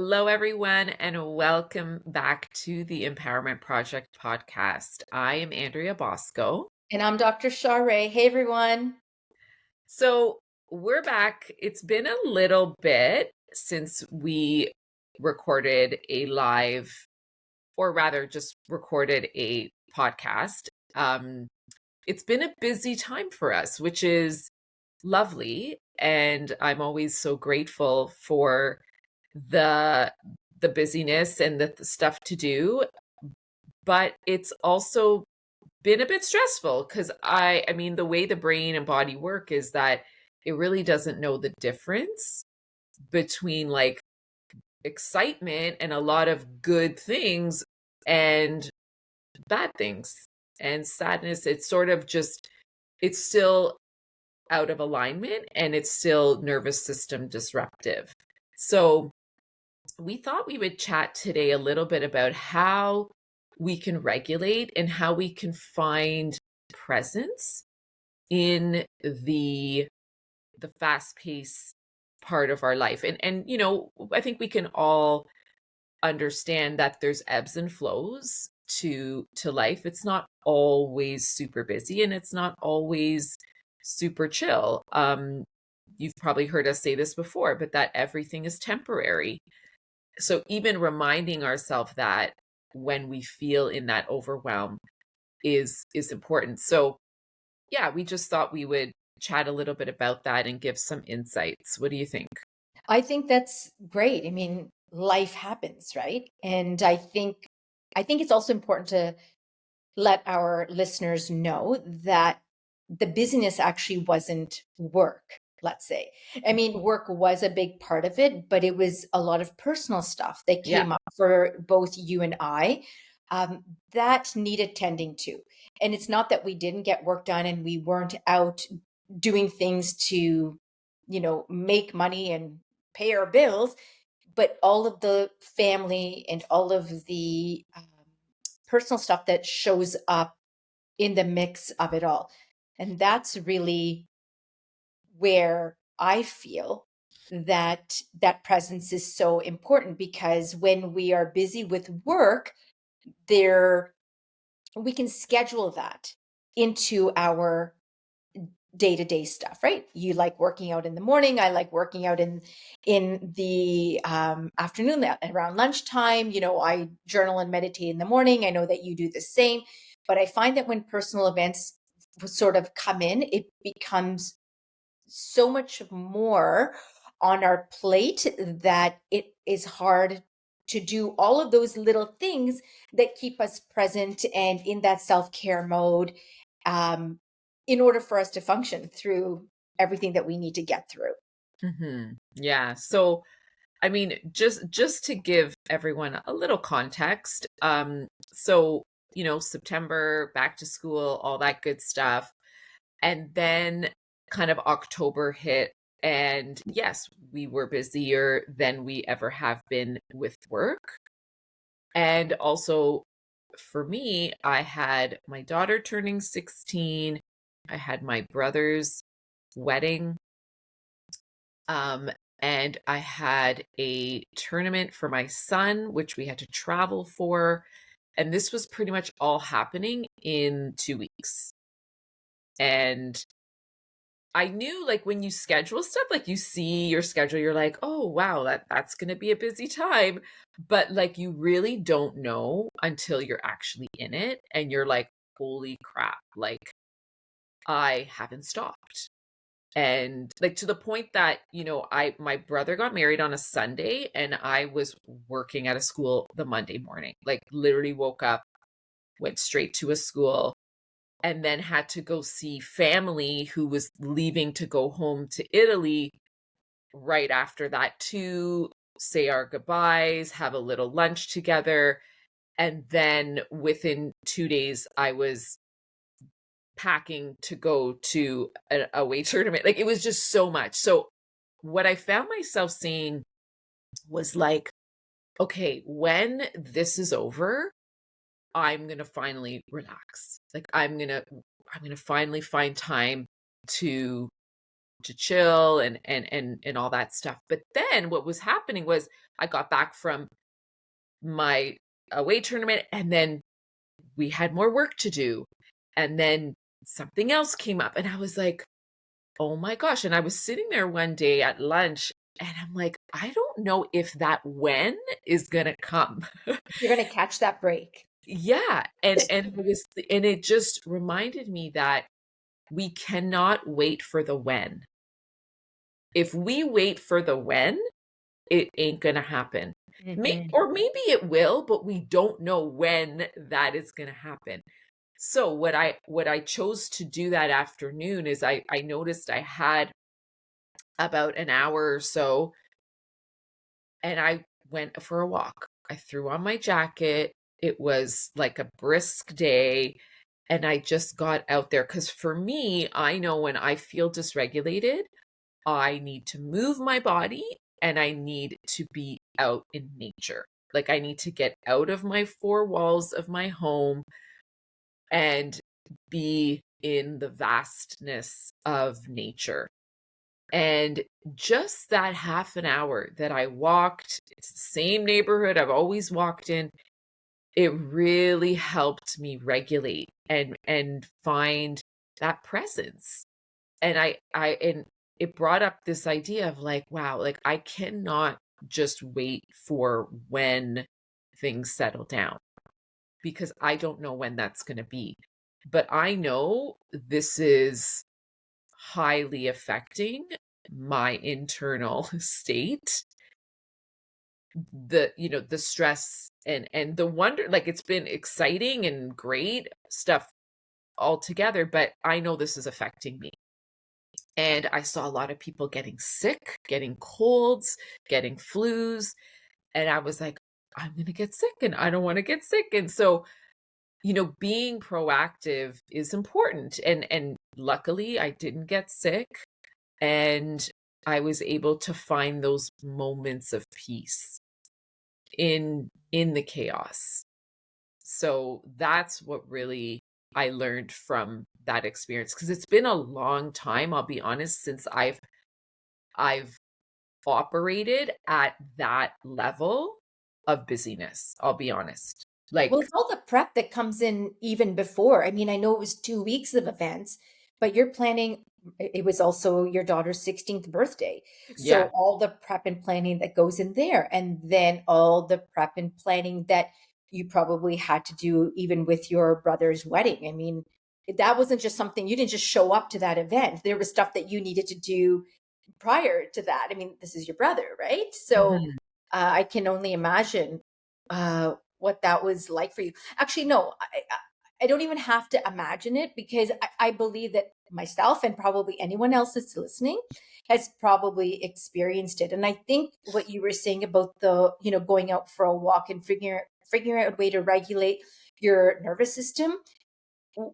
Hello, everyone, and welcome back to the Empowerment Project podcast. I am Andrea Bosco. And I'm Dr. Shar. Hey, everyone. So, we're back. It's been a little bit since we recorded a live, or rather, just recorded a podcast. It's been a busy time for us, which is lovely. And I'm always so grateful for the the busyness and the stuff to do, but it's also been a bit stressful because I mean the way the brain and body work is that it really doesn't know the difference between like excitement and a lot of good things and bad things and sadness. It's sort of just it's still out of alignment and it's still nervous system disruptive. So we thought we would chat today a little bit about how we can regulate and how we can find presence in the fast-paced part of our life. And I think we can all understand that there's ebbs and flows to life. It's not always super busy and it's not always super chill. You've probably heard us say this before, but that everything is temporary. So even reminding ourselves that when we feel in that overwhelm is important. So yeah, we just thought we would chat a little bit about that and give some insights. What do you think? I think that's great. I mean, life happens, right? And I think it's also important to let our listeners know that the busyness actually wasn't work, let's say. I mean, work was a big part of it, but it was a lot of personal stuff that Yeah. came up for both you and I that needed tending to. And it's not that we didn't get work done and we weren't out doing things to, make money and pay our bills, but all of the family and all of the personal stuff that shows up in the mix of it all. And that's really where I feel that presence is so important, because when we are busy with work, there we can schedule that into our day-to-day stuff, right? You like working out in the morning, I like working out in the afternoon, around lunchtime. I journal and meditate in the morning. I know that you do the same, but I find that when personal events sort of come in, it becomes so much more on our plate that it is hard to do all of those little things that keep us present and in that self-care mode, um, in order for us to function through everything that we need to get through. Yeah. So I mean, just to give everyone a little context, so September, back to school, all that good stuff. And then kind of October hit. And yes, we were busier than we ever have been with work. And also for me, I had my daughter turning 16. I had my brother's wedding. Um, and I had a tournament for my son, which we had to travel for. And this was pretty much all happening in 2 weeks. And I knew like when you schedule stuff, like you see your schedule, you're like, oh wow, that's gonna be a busy time. But like you really don't know until you're actually in it and you're like, holy crap, like I haven't stopped. And like to the point that, I my brother got married on a Sunday and I was working at a school the Monday morning. Like literally woke up, went straight to a school, and then had to go see family who was leaving to go home to Italy right after that to say our goodbyes, have a little lunch together. And then within 2 days, I was packing to go to an away tournament. Like it was just so much. So what I found myself saying was like, okay, when this is over, I'm going to finally relax. Like I'm going to finally find time to to chill and all that stuff. But then what was happening was I got back from my away tournament, and then we had more work to do. And then something else came up, and I was like, "Oh my gosh." And I was sitting there one day at lunch, and I'm like, "I don't know if that when is gonna come." You're going to catch that break. Yeah, and it just reminded me that we cannot wait for the when. If we wait for the when, it ain't gonna happen. Hmm. Or maybe it will, but we don't know when that is gonna happen. So what I chose to do that afternoon is I noticed I had about an hour or so, and I went for a walk. I threw on my jacket. It was like a brisk day, and I just got out there because for me, I know when I feel dysregulated, I need to move my body and I need to be out in nature. Like I need to get out of my four walls of my home and be in the vastness of nature. And just that half an hour that I walked, it's the same neighborhood I've always walked in, it really helped me regulate and find that presence. And it brought up this idea of like, wow, like I cannot just wait for when things settle down because I don't know when that's going to be. But I know this is highly affecting my internal state, the stress and the wonder. Like it's been exciting and great stuff altogether, but I know this is affecting me. And I saw a lot of people getting sick, getting colds, getting flus. And I was like, I'm going to get sick and I don't want to get sick. And so, being proactive is important. And luckily I didn't get sick, and I was able to find those moments of peace in the chaos. So that's what really I learned from that experience because it's been a long time, I'll be honest, since I've operated at that level of busyness, I'll be honest. Well, Like, it's all the prep that comes in even before. I mean, I know it was 2 weeks of events, but you're planning, it was also your daughter's 16th birthday. yeah. So all the prep and planning that goes in there, and then all the prep and planning that you probably had to do even with your brother's wedding. I mean, that wasn't just something, you didn't just show up to that event. There was stuff that you needed to do prior to that. I mean, this is your brother, right? So Mhm. I can only imagine what that was like for you. Actually, no, I don't even have to imagine it because I believe that myself and probably anyone else that's listening has probably experienced it. And I think what you were saying about the, going out for a walk and figuring out a way to regulate your nervous system,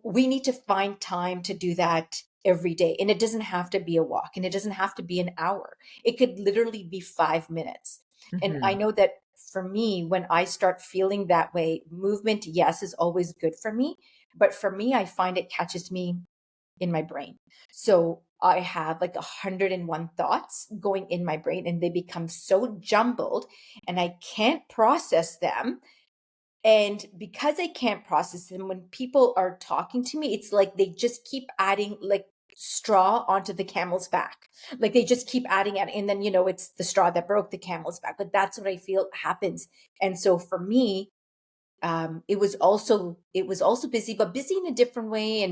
we need to find time to do that every day. And it doesn't have to be a walk and it doesn't have to be an hour. It could literally be 5 minutes. And I Mhm. know that for me, when I start feeling that way, movement, yes, is always good for me. But for me, I find it catches me in my brain. So I have like 101 thoughts going in my brain and they become so jumbled and I can't process them, and because I can't process them, when people are talking to me, it's like they just keep adding like straw onto the camel's back. Like they just keep adding it. And then, it's the straw that broke the camel's back. But that's what I feel happens. And so for me, it was also busy, but busy in a different way,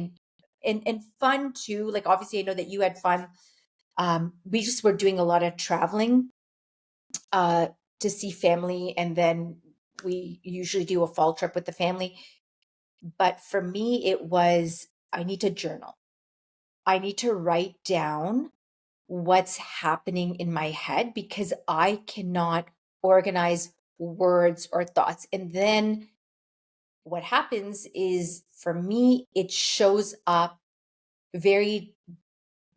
and fun too. Like obviously I know that you had fun. We just were doing a lot of traveling uh, to see family, and then we usually do a fall trip with the family. But for me, it was I need to journal. I need to write down what's happening in my head because I cannot organize words or thoughts. And then what happens is for me, it shows up very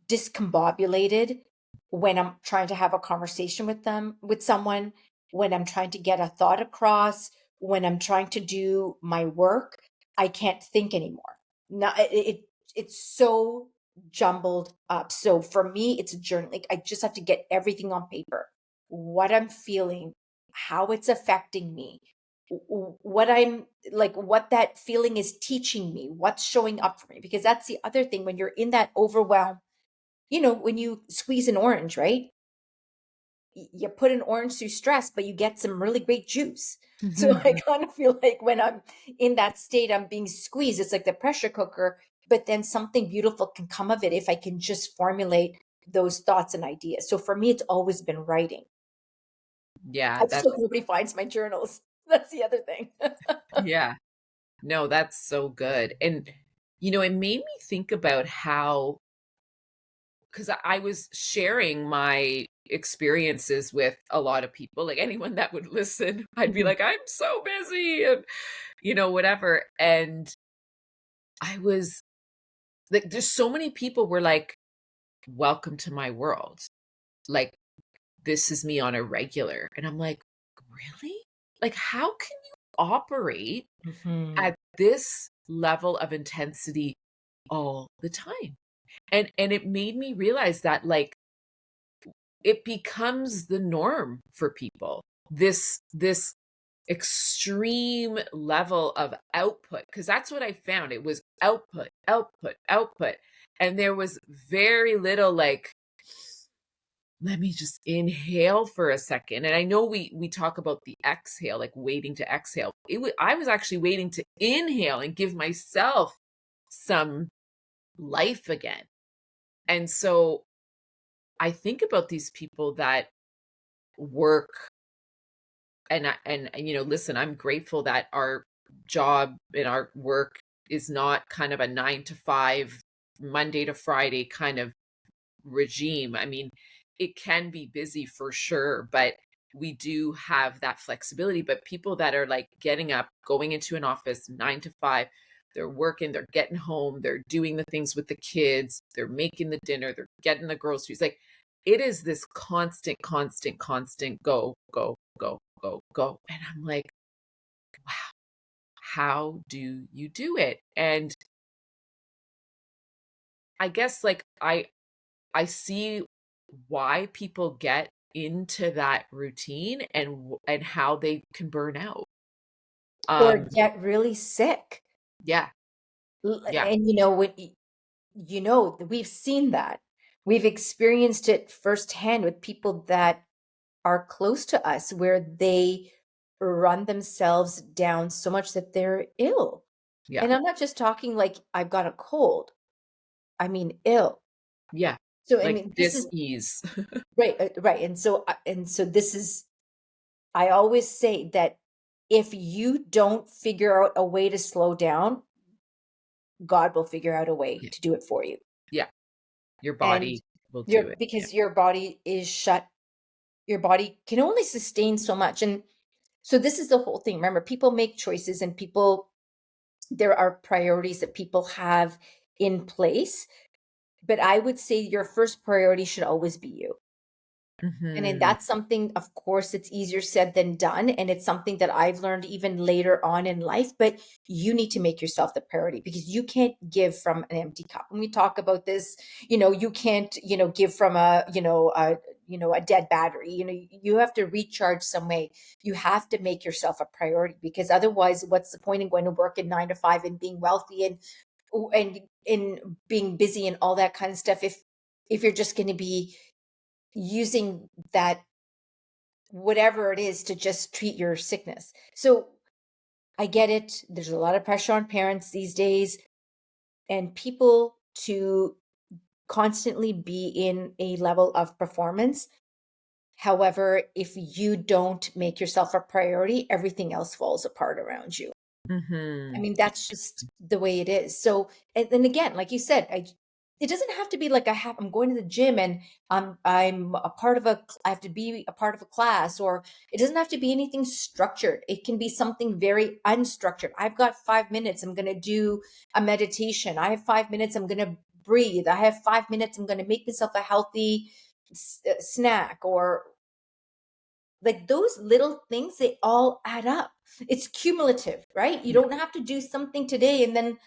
discombobulated when I'm trying to have a conversation with someone, when I'm trying to get a thought across, when I'm trying to do my work, I can't think anymore. Not it's so jumbled up. So for me, it's a journal. Like I just have to get everything on paper. What I'm feeling, how it's affecting me, what I'm like, what that feeling is teaching me, what's showing up for me. Because that's the other thing when you're in that overwhelm, when you squeeze an orange, right? You put an orange through stress, but you get some really great juice. So I kind of feel like when I'm in that state, I'm being squeezed. It's like the pressure cooker, but then something beautiful can come of it if I can just formulate those thoughts and ideas. So for me, it's always been writing. Yeah, I just hope that's nobody finds my journals. That's the other thing. yeah. No, that's so good. And it made me think about how, because I was sharing my experiences with a lot of people, like anyone that would listen, I'd be Mhm. like, I'm so busy and whatever. And I was like, there's so many people were like, welcome to my world. Like, this is me on a regular. And I'm like, really? Like, how can you operate Mhm. at this level of intensity all the time? And it made me realize that, like, it becomes the norm for people. This extreme level of output, because that's what I found. It was output, output, output. And there was very little like, let me just inhale for a second. And I know we talk about the exhale, like waiting to exhale. I was actually waiting to inhale and give myself some life again. And so I think about these people that work, and listen, I'm grateful that our job and our work is not kind of a 9 to 5 Monday to Friday kind of regime. I mean, it can be busy for sure, but we do have that flexibility. But people that are like getting up, going into an office 9 to 5, they're working, they're getting home, they're doing the things with the kids, they're making the dinner, they're getting the groceries. Like, it is this constant, constant, constant go, go, go, go, go. And I'm like, wow, how do you do it? And I guess like I see why people get into that routine and how they can burn out. Or Um, get really sick. yeah, yeah, And we've seen that. We've experienced it firsthand with people that are close to us where they run themselves down so much that they're ill. yeah, And I'm not just talking like I've got a cold. I mean ill. yeah. So I Like mean this is dis-ease. right, right. And so this is I always say that if you don't figure out a way to slow down, God will figure out a way Yeah, to do it for you. yeah. Your And body will do your it. Yeah. because your body is shut, your body can only sustain so much. And so this is the whole thing. Remember, people make choices and there are priorities that people have in place. But I would say your first priority should always be you. And then Mhm. that's something, of course, it's easier said than done. And it's something that I've learned even later on in life. But you need to make yourself the priority because you can't give from an empty cup. When we talk about this, you can't, give from a dead battery. You have to recharge some way. You have to make yourself a priority because otherwise, what's the point in going to work at 9 to 5 and being wealthy and in being busy and all that kind of stuff if you're just going to be using that whatever it is to just treat your sickness. So I get it. There's a lot of pressure on parents these days and people to constantly be in a level of performance. However, if you don't make yourself a priority, everything else falls apart around you. I Mhm. mean, that's just the way it is. So, and then again, like you said, it doesn't have to be like I'm going to the gym and I'm a part of I have to be a part of a class, or it doesn't have to be anything structured. It can be something very unstructured. I've got 5 minutes. I'm going to do a meditation. I have 5 minutes. I'm going to breathe. I have 5 minutes. I'm going to make myself a healthy snack, or like those little things, they all add up. It's cumulative, right? You Yeah. don't have to do something today and then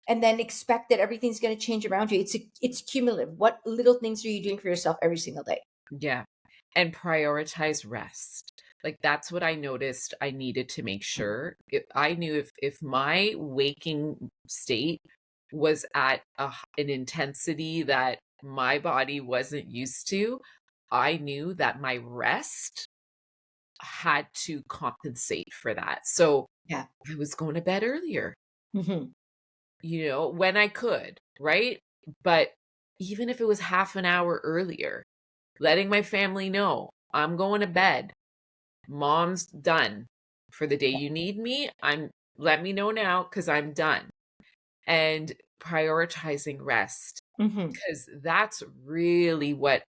and then expect that everything's going to change around you. It's cumulative. What little things are you doing for yourself every single day? Yeah. And prioritize rest. Like that's what I noticed I needed to make sure. I knew if my waking state was at an intensity that my body wasn't used to, I knew that my rest had to compensate for that. So Yeah. I was going to bed earlier, Hmm. when I could, right? But even if it was half an hour earlier, letting my family know I'm going to bed. Mom's done for the day. You need me? Let me know now because I'm done. And prioritizing rest Hmm. because that's really what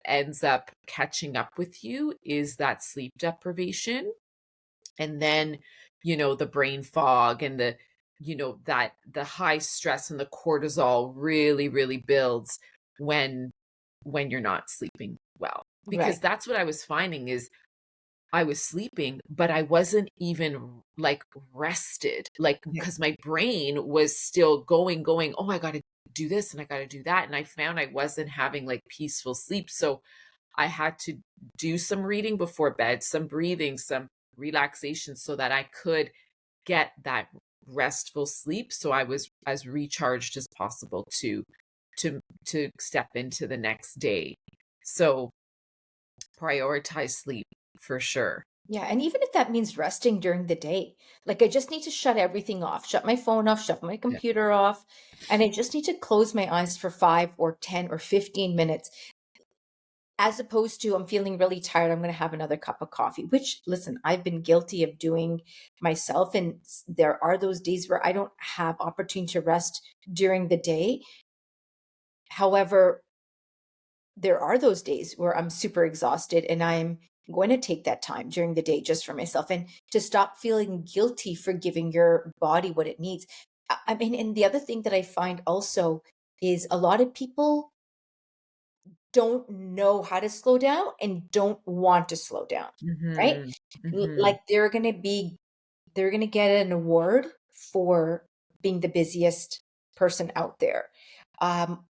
ends up catching up with you is that sleep deprivation. And then, the brain fog and that the high stress and the cortisol really, really builds when you're not sleeping well. Right. Because that's what I was finding is I was sleeping, but I wasn't even like rested, like Yeah. because my brain was still going, oh, I got to do this and I got to do that. And I found I wasn't having like peaceful sleep. So I had to do some reading before bed, some breathing, some relaxation so that I could get that restful sleep. So I was as recharged as possible to to step into the next day. So prioritize sleep for sure. Yeah, and even if that means resting during the day, like I just need to shut everything off, shut my phone off, shut my Yeah. computer off, and I just need to close my eyes for 5 or 10 or 15 minutes, as opposed to I'm feeling really tired, I'm going to have another cup of coffee, which, listen, I've been guilty of doing myself. And there are those days where I don't have opportunity to rest during the day. However, there are those days where I'm super exhausted and I'm going to take that time during the day just for myself and to stop feeling guilty for giving your body what it needs. I mean, and the other thing that I find also is a lot of people don't know how to slow down and don't want to slow down, right? Mhm. Mhm. Like they're going to get an award for being the busiest person out there.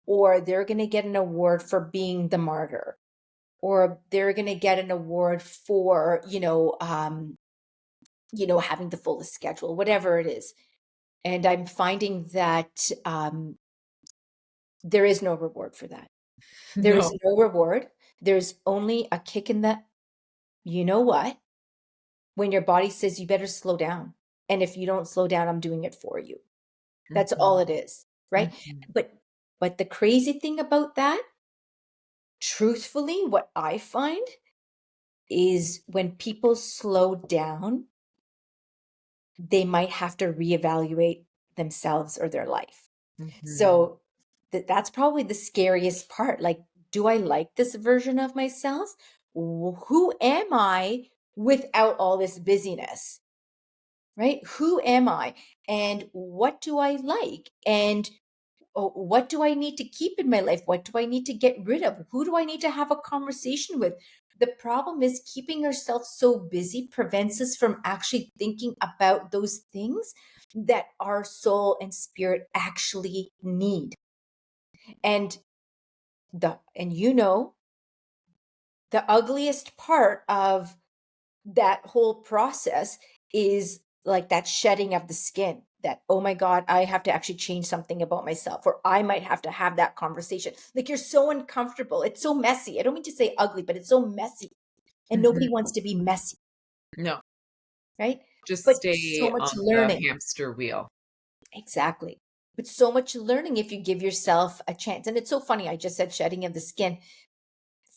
Or they're going to get an award for being the martyr, or they're going to get an award for having the fullest schedule, whatever it is. And I'm finding that there is no reward for that. There is No. no reward. There's only a kick in the, you know what, when your body says you better slow down, and if you don't slow down, I'm doing it for you. That's all Mhm. it is, right? Mhm. But the crazy thing about that, truthfully, what I find is when people slow down, they might have to reevaluate themselves or their life. Mhm. So that's probably the scariest part. Like, do I like this version of myself? Who am I without all this busyness? Right? Who am I? And what do I like? And what do I need to keep in my life? What do I need to get rid of? Who do I need to have a conversation with? The problem is keeping ourselves so busy prevents us from actually thinking about those things that our soul and spirit actually need. And the ugliest part of that whole process is like that shedding of the skin, that, oh my God, I have to actually change something about myself, or I might have to have that conversation. Like you're so uncomfortable. It's so messy. I don't mean to say ugly, but it's so messy. And nobody Mhm. wants to be messy, No, right? just But so stay much on the learning. hamster wheel. Exactly. But so much learning if you give yourself a chance. And it's so funny. I just said shedding of the skin.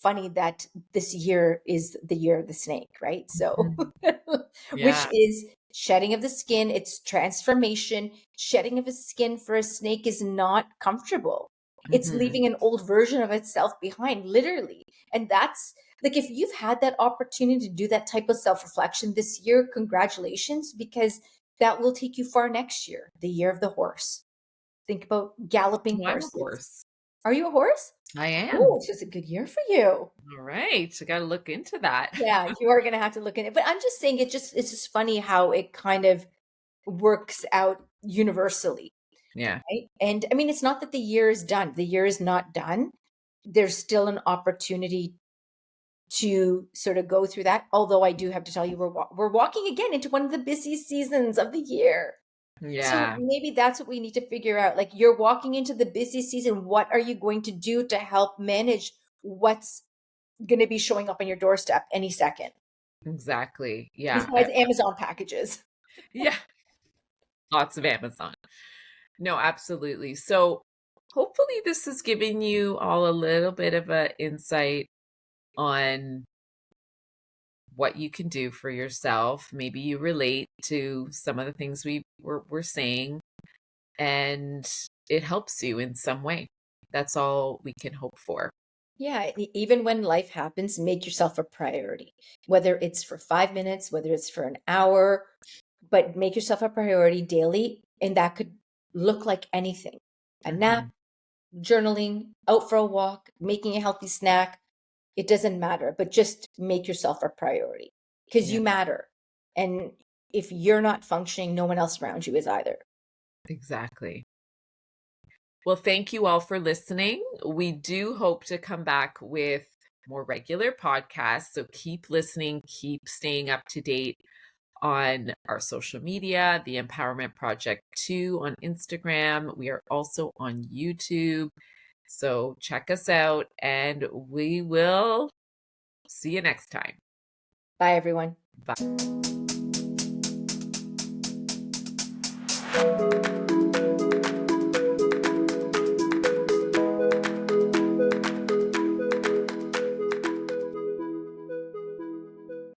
Funny that this year is the year of the snake, right? So, Mhm. which Yeah. is shedding of the skin, it's transformation. Shedding of a skin for a snake is not comfortable. It's Mhm. leaving an old version of itself behind, literally. And that's like, if you've had that opportunity to do that type of self reflection this year, congratulations, because that will take you far next year, the year of the horse. Think about galloping Well, I'm a horses. horse. Are you a horse? I am. Oh, so it's a good year for you. All right. I gotta look into that. Yeah, you are gonna have to look at it. But I'm just saying it's just funny how it kind of works out universally. Yeah. right? And I mean, it's not that the year is done. The year is not done. There's still an opportunity to sort of go through that. Although I do have to tell you, we're walking again into one of the busiest seasons of the year. So Yeah. maybe that's what we need to figure out. Like, you're walking into the busy season. What are you going to do to help manage what's going to be showing up on your doorstep any second, Exactly. Yeah. besides Amazon packages? Yeah. Lots of Amazon. No, absolutely. So hopefully this has given you all a little bit of a insight on what you can do for yourself. Maybe you relate to some of the things we're saying, and it helps you in some way. That's all we can hope for. Yeah, even when life happens, make yourself a priority, whether it's for 5 minutes, whether it's for an hour, but make yourself a priority daily. And that could look like anything: a nap, Mhm. journaling, out for a walk, making a healthy snack. It doesn't matter, but just make yourself a priority because Yeah, you matter. And if you're not functioning, no one else around you is either. exactly. Well, thank you all for listening. We do hope to come back with more regular podcasts. So keep listening, keep staying up to date on our social media, the Empowerment Project 2 on Instagram. We are also on YouTube. So check us out, and we will see you next time. Bye, everyone. Bye.